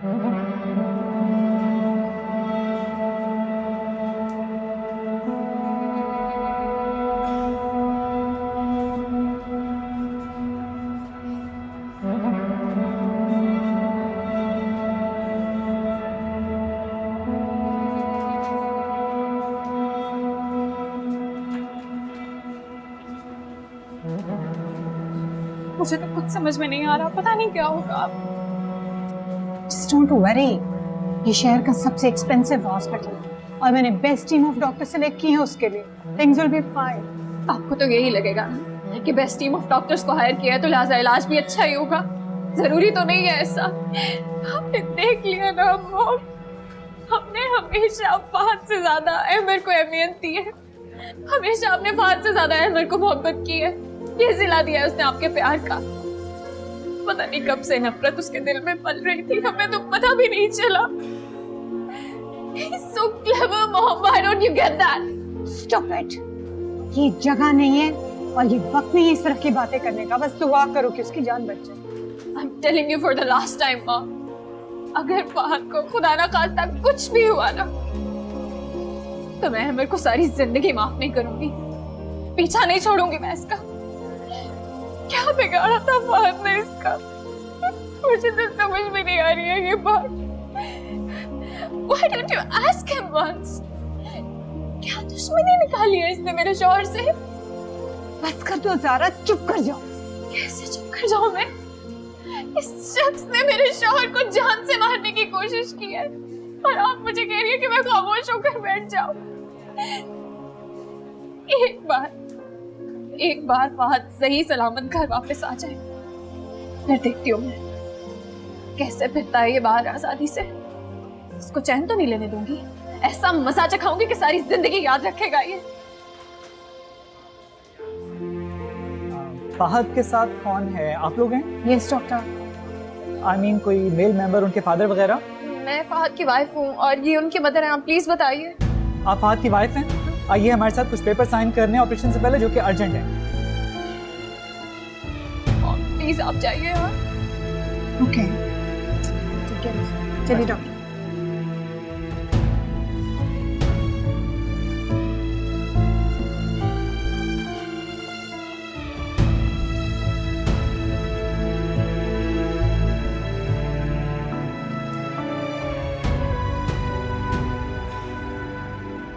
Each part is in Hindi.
मुझे तो कुछ समझ में नहीं आ रहा, पता नहीं क्या होगा। Just don't worry, ये शहर का सबसे एक्सपेंसिव हॉस्पिटल है और मैंने best team of doctor select की है उसके लिए। Things will be fine. आपको तो यही लगेगा ना कि बेस्ट टीम ऑफ डॉक्टर्स को हायर किया है तो लिहाजा इलाज भी अच्छा ही होगा। जरूरी तो नहीं है ऐसा। हमने देख लिया ना मॉम, हमने हमेशा फहद से ज्यादा अहमर को अहमियत दी है। हमेशा आपने फहद से ज्यादा अहमर को मोहब्बत की है। ये सिला दिया है उसने आपके प्यार का। पता नहीं कब से नफरत उसके दिल में पल रही थी, हमें तो पता भी नहीं चला। He's so clever, Mom. Why don't you get that? Stop it. ये जगह नहीं है और ये वक्त नहीं है इस तरह की बातें करने का। बस दुआ करो कि उसकी जान बच जाए। I'm telling you for the last time, Mom. अगर फहद को खुदा ना खास्ता कुछ भी हुआ ना, तो मैं अहमर को सारी जिंदगी माफ नहीं करूंगी। पीछा नहीं छोड़ूंगी मैं इसका। क्या बिगाड़ा था फहद ने इसका? मुझे तो समझ में नहीं आ रही है ये बात। Why don't you ask him once? क्या दुश्मनी निकाली है इसने मेरे शौहर से? बस कर दो ज़ारा, चुप कर जाओ। कैसे चुप कर जाऊं मैं? इस शख्स ने मेरे शौहर को जान से मारने की कोशिश की है और आप मुझे कह रही है कि मैं खामोश होकर बैठ जाऊं। एक बार फहद सही सलामत घर वापस आ जाए, फिर देखती हूँ मैं कैसे फिरता है ये बाहर आजादी से। इसको चैन तो नहीं लेने दूंगी। ऐसा मजा चखाऊंगी कि सारी जिंदगी याद रखेगा ये। फहद के साथ कौन है? आप लोग हैं? Yes doctor. I mean, कोई मेल मेंबर, उनके फादर वगैरह? मैं फहद की वाइफ हूँ और ये उनके मदर हैं। आप प्लीज बताइए। आप फहद की वाइफ हैं? आइए हमारे साथ, कुछ पेपर साइन करने हैं ऑपरेशन से पहले जो कि अर्जेंट है। प्लीज आप जाइए यार। ओके ठीक है, चलिए डॉक्टर।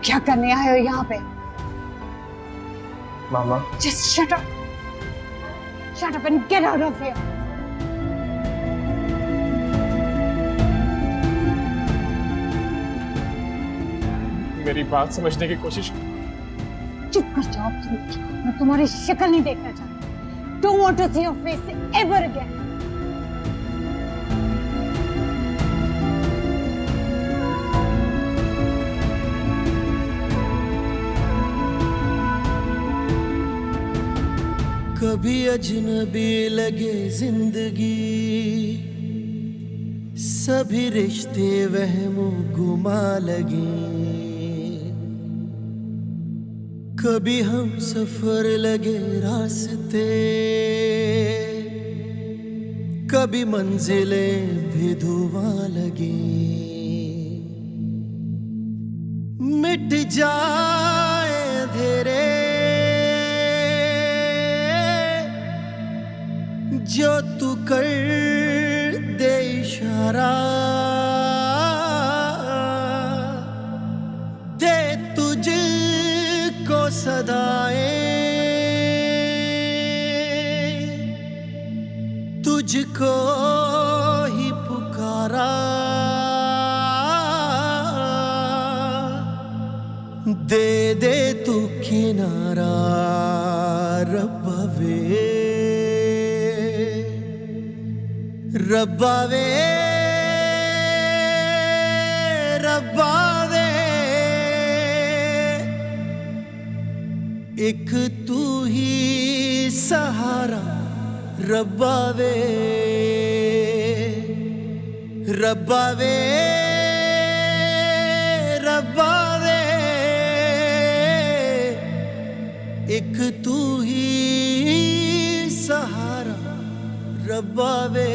क्या करने आए हो यहाँ पे? मामा, Just shut up. Shut up and get out of here. मेरी बात समझने की कोशिश। चुप कर जाओ प्लीज। मैं तुम्हारी शक्ल नहीं देखना चाहती। Don't want to see your face ever again. कभी अजनबी लगे जिंदगी, सभी रिश्ते वहमों गुमा लगे। कभी हम सफर लगे रास्ते, कभी मंजिलें भी धुआं लगे। मिट जाए अंधेरे जो तू कर दे इशारा, दे तुझको सदाएं, तुझको ही पुकारा। दे दे तू किनारा रब्बा वे, रब्बा वे, रब्बा वे। एक तू ही सहारा रब्बा वे, रब्बा वे, रब्बा वे। एक तू ही सहारा रब्बा वे।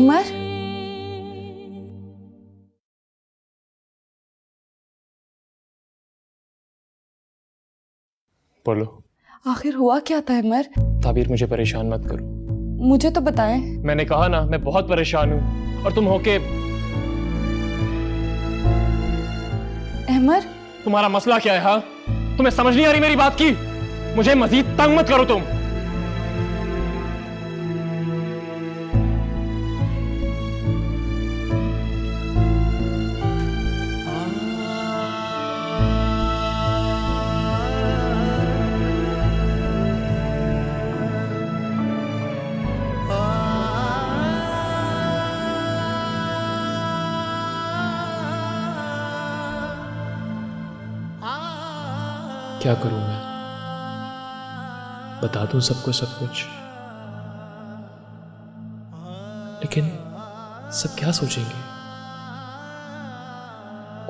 अहमर, बोलो। आखिर हुआ क्या था अहमर? ताबीर, मुझे परेशान मत करो। मुझे तो बताएं। मैंने कहा ना, मैं बहुत परेशान हूँ, और तुम होके अहमर, तुम्हारा मसला क्या है? हाँ, तुम्हें समझ नहीं आ रही मेरी बात की? मुझे मजीद तंग मत करो तुम। क्या करूं मैं? बता दूं सबको सब कुछ, लेकिन सब क्या सोचेंगे?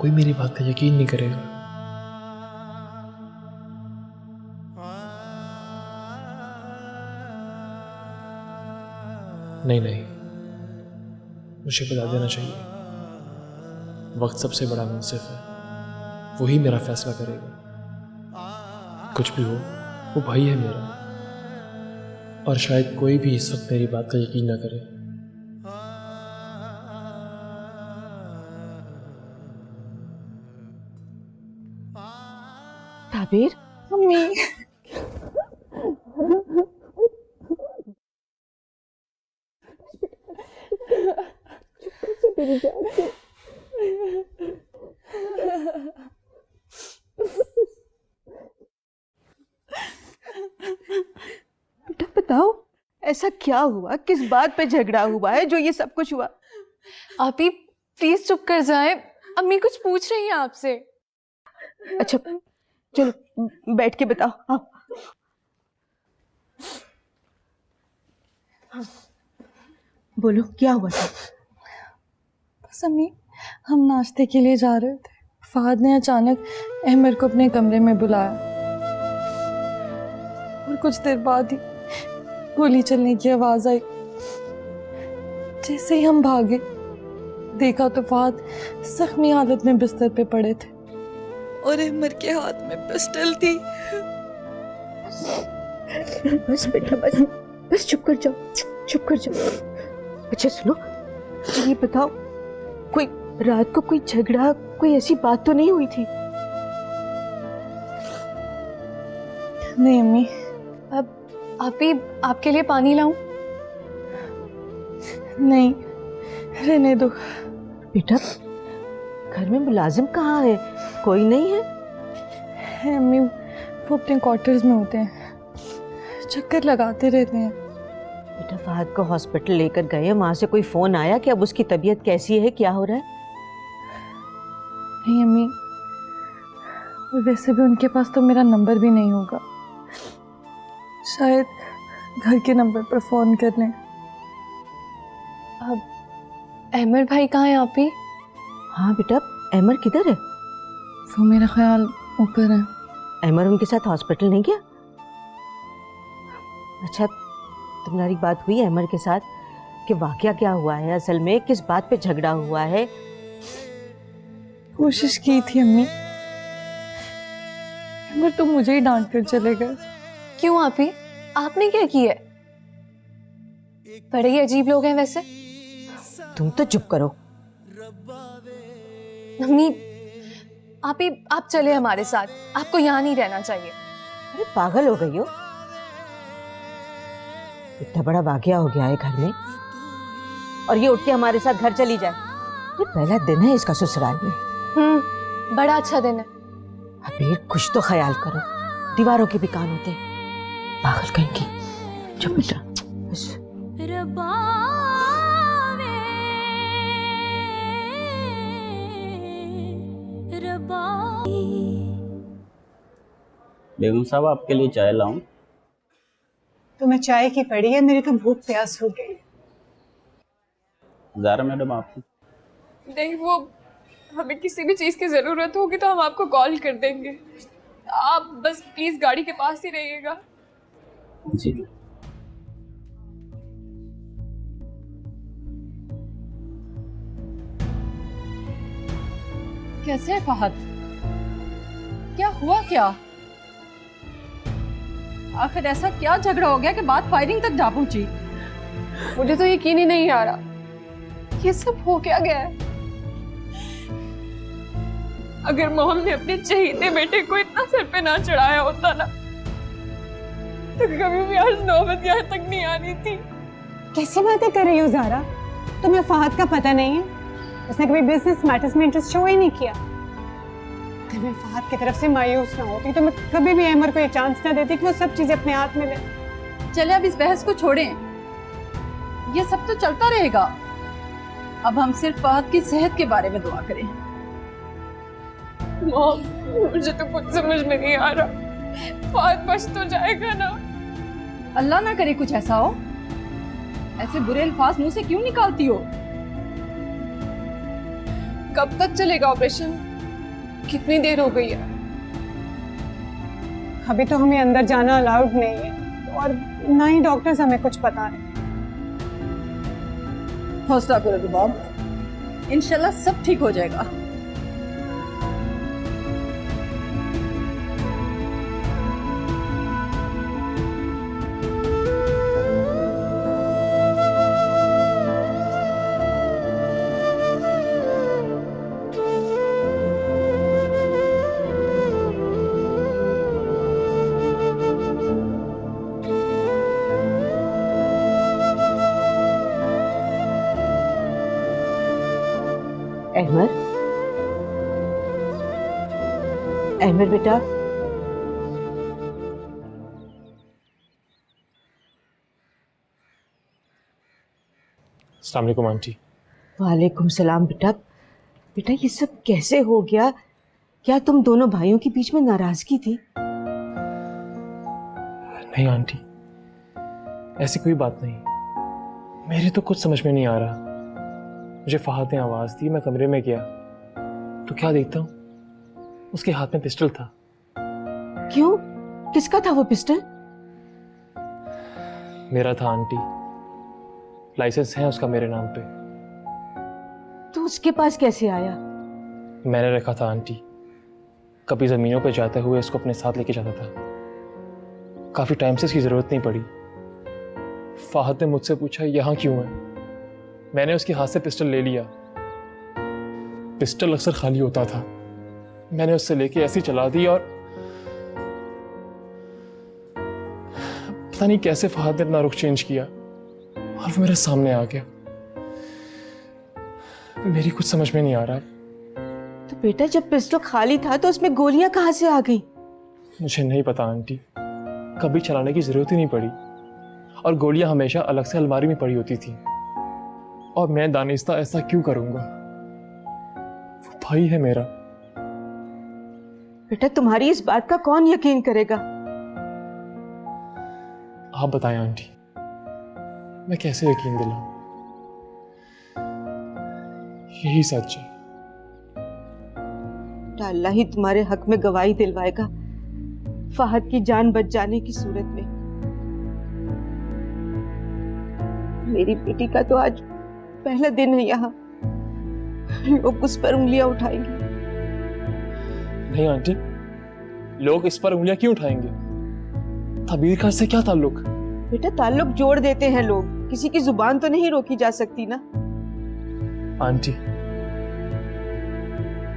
कोई मेरी बात का यकीन नहीं करेगा। नहीं नहीं, मुझे बता देना चाहिए। वक्त सबसे बड़ा मुंसिफ है, वही मेरा फैसला करेगा। कुछ भी हो, वो भाई है मेरा, और शायद कोई भी इस वक्त मेरी बात का यकीन ना करे। ताबीर, मम्मी, बेटा बताओ, ऐसा क्या हुआ? किस बात पे झगड़ा हुआ है जो ये सब कुछ हुआ? आप ही प्लीज चुप कर जाएं, अम्मी कुछ पूछ रही हैं आपसे। अच्छा चलो बैठ के बताओ। आओ। हाँ, बोलो क्या हुआ था? बस अम्मी, हम नाश्ते के लिए जा रहे थे। फहद ने अचानक अहमर को अपने कमरे में बुलाया और कुछ देर बाद ही गोली चलने की आवाज आई। जैसे ही हम भागे, देखा तो फहद जख्मी हालत में बिस्तर पे पड़े थे और अहमर के हाथ में पिस्टल थी। बस बेटा बस, बस चुप कर जाओ, चुप कर जाओ। अच्छा सुनो, अच्छा ये बताओ, कोई रात को कोई झगड़ा, कोई ऐसी बात तो नहीं हुई थी? नहीं अम्मी। अब आप ही आपके लिए पानी लाऊं? नहीं, रहने दो। बेटा घर में मुलाजिम कहाँ है? कोई नहीं है? है अम्मी, वो अपने क्वार्टर्स में होते हैं, चक्कर लगाते रहते हैं। बेटा फहद को हॉस्पिटल लेकर गए, वहां से कोई फोन आया कि अब उसकी तबीयत कैसी है, क्या हो रहा है? नहीं अम्मी, और वैसे भी उनके पास तो मेरा नंबर भी नहीं होगा। शायद घर के नंबर पर फोन कर लें। अब अहमर भाई कहाँ हैं आप ही? हाँ बेटा, अहमर किधर है? वो मेरा ख्याल ऊपर है। अहमर उनके साथ हॉस्पिटल नहीं गया? अच्छा, तुम्हारी बात हुई अहमर के साथ कि वाकया क्या हुआ है, असल में किस बात पे झगड़ा हुआ है? कोशिश की थी अम्मी, मगर तो मुझे ही डांट कर चले गए। क्यों आप ही? आपने क्या किया है? बड़े ही अजीब लोग हैं वैसे। तुम तो चुप करो। मम्मी, आप चले हमारे साथ, आपको यहाँ नहीं रहना चाहिए। अरे पागल हो गई हो? इतना बड़ा वाकया हो गया है घर में, और ये उठ के हमारे साथ घर चली जाए। ये पहला दिन है इसका ससुराल में। बड़ा अच्छा दिन है। अबे कुछ तो ख्याल करो, दीवारों के भी कान होते हैं। पागल कहीं की। चुप बेटा बस। बेगम साहब, आपके लिए चाय लाऊं? तो मैं चाय की पड़ी है, मेरी तो भूख प्यास हो गई। ज़ारा मैडम, आप नहीं, वो हमें किसी भी चीज़ की ज़रूरत होगी तो हम आपको कॉल कर देंगे। आप बस प्लीज़ गाड़ी के पास ही रहिएगा। जी। कैसे है फहद? क्या हुआ क्या? आखिर ऐसा क्या झगड़ा हो गया कि बात फायरिंग तक जा पहुंची? मुझे तो यकीन ही नहीं आ रहा ये सब हो क्या गया है। अगर मोहम ने अपने चहीते बेटे को इतना सर पे ना चढ़ाया होता ना तो कभी भी आज नौबत यहाँ तक नहीं आनी थी। कैसी बातें कर रही हो ज़ारा? तुम्हें फहद का पता नहीं है? उसने कभी बिजनेस मैटर्स में इंटरेस्ट शो ही नहीं किया। अगर मैं फहद की तरफ से मायूस ना होती तो मैं कभी भी अहमर को ये चांस ना देती कि वो सब चीजें अपने हाथ में ले। चले अब इस बहस को छोड़ें, ये सब तो चलता रहेगा। अब हम सिर्फ फहद की सेहत के बारे में दुआ करें। मॉम, मुझे तो कुछ समझ में नहीं आ रहा। फहद बच तो जाएगा ना? अल्लाह ना करे कुछ ऐसा हो। ऐसे बुरे अल्फाज मुंह से क्यों निकालती हो? कब तक चलेगा ऑपरेशन? कितनी देर हो गई है? अभी तो हमें अंदर जाना अलाउड नहीं है और ना ही डॉक्टर्स हमें कुछ बता रहे। हौसला करो रुबाब, इंशाल्लाह सब ठीक हो जाएगा। अहमर, अहमर बेटा, अस्सलाम वालेकुम आंटी। वालेकुम सलाम बेटा। बेटा ये सब कैसे हो गया? क्या तुम दोनों भाइयों के बीच में नाराजगी थी? नहीं आंटी, ऐसी कोई बात नहीं। मेरे तो कुछ समझ में नहीं आ रहा। मुझे फहद ने आवाज़ दी, मैं कमरे में गया तो क्या देखता हूँ उसके हाथ में पिस्टल था। क्यों? किसका था वो पिस्टल? मेरा था आंटी, लाइसेंस है उसका मेरे नाम पे। तो उसके पास कैसे आया? मैंने रखा था आंटी, कभी ज़मीनों पे जाते हुए इसको अपने साथ लेके जाता था। काफ़ी टाइम से इसकी ज़रूरत नहीं पड़ी। फहद ने मुझसे पूछा यहाँ क्यों है, मैंने उसके हाथ से पिस्टल ले लिया। पिस्टल अक्सर खाली होता था, मैंने उससे लेके ऐसी चला दी और पता नहीं कैसे फहद ने अपना रुख चेंज किया और वो मेरे सामने आ गया। मेरी कुछ समझ में नहीं आ रहा। तो बेटा जब पिस्टल खाली था तो उसमें गोलियां कहाँ से आ गई? मुझे नहीं पता आंटी, कभी चलाने की जरूरत ही नहीं पड़ी और गोलियां हमेशा अलग से अलमारी में पड़ी होती थी। और मैं दानिस्ता ऐसा क्यों करूंगा? वो भाई है मेरा। बेटा तुम्हारी इस बात का कौन यकीन करेगा? आप बताएं आंटी, मैं कैसे यकीन दिलाऊं? यही सच है। बेटा अल्लाह ही तुम्हारे हक में गवाही दिलवाएगा फहद की जान बच जाने की सूरत में। मेरी बेटी का तो आज पहला दिन है यहाँ, लोग उस पर उंगलियां उठाएंगे। नहीं आंटी, लोग इस पर उंगलियां क्यों उठाएंगे? तबीर का इससे क्या ताल्लुक? बेटा ताल्लुक जोड़ देते हैं लोग, किसी की जुबान तो नहीं रोकी जा सकती ना। आंटी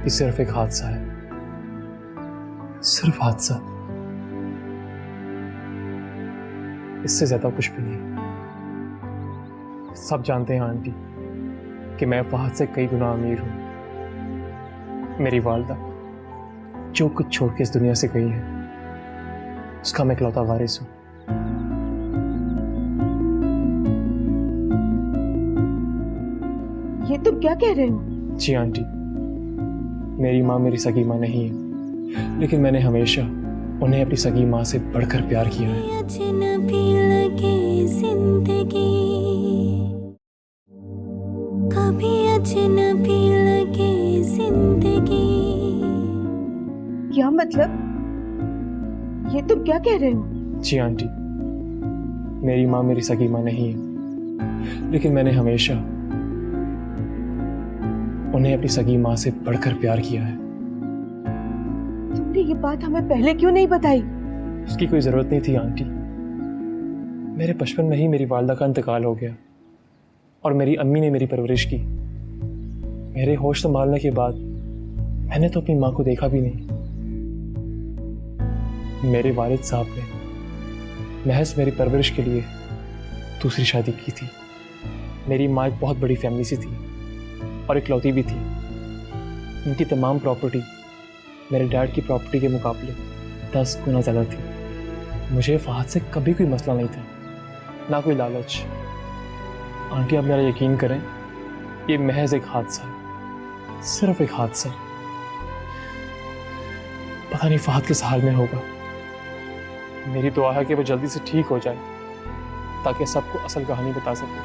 ये सिर्फ एक हादसा है, सिर्फ हादसा, इससे ज्यादा कुछ भी नहीं। सब जानते हैं आंटी कि मैं फहद से कई गुना अमीर हूं। मेरी वालदा जो कुछ छोड़ के इस दुनिया से गई है उसका मैं इकलौता वारिस हूं। ये तुम क्या कह रहे हो? जी आंटी, मेरी माँ मेरी सगी माँ नहीं है, लेकिन मैंने हमेशा उन्हें अपनी सगी माँ से बढ़कर प्यार किया है। अजनबी लगे जिंदगी, कभी अजनबी लगे जिंदगी। क्या मतलब? ये तुम क्या कह रहे हो? जी आंटी, मेरी माँ मेरी सगी माँ नहीं है, लेकिन मैंने हमेशा उन्हें अपनी सगी माँ से बढ़कर प्यार किया है। तुमने ये बात हमें पहले क्यों नहीं बताई? उसकी कोई ज़रूरत नहीं थी आंटी। मेरे बचपन में ही मेरी वालदा का इंतकाल हो गया और मेरी अम्मी ने मेरी परवरिश की। मेरे होश संभालने के बाद मैंने तो अपनी माँ को देखा भी नहीं। मेरे वालिद साहब ने महज मेरी परवरिश के लिए दूसरी शादी की थी। मेरी माँ एक बहुत बड़ी फैमिली से थी और इकलौती भी थी। उनकी तमाम प्रॉपर्टी मेरे डैड की प्रॉपर्टी के मुकाबले 10 गुना ज़्यादा थी। मुझे फहद से कभी कोई मसला नहीं था, ना कोई लालच। आंटी, आप मेरा यकीन करें, ये महज एक हादसा है, सिर्फ एक हादसा। पता नहीं फहद किस हाल में होगा। मेरी दुआ है कि वो जल्दी से ठीक हो जाए ताकि सबको असल कहानी बता सके।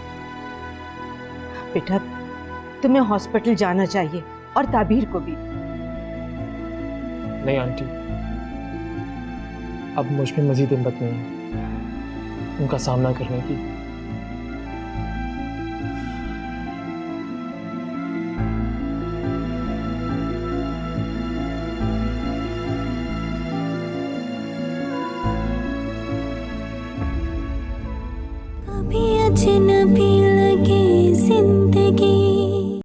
बेटा, तुम्हें हॉस्पिटल जाना चाहिए और ताबीर को भी। नहीं आंटी, अब मुझ में मजीद हिम्मत नहीं है उनका सामना करने की। कभी अजनबी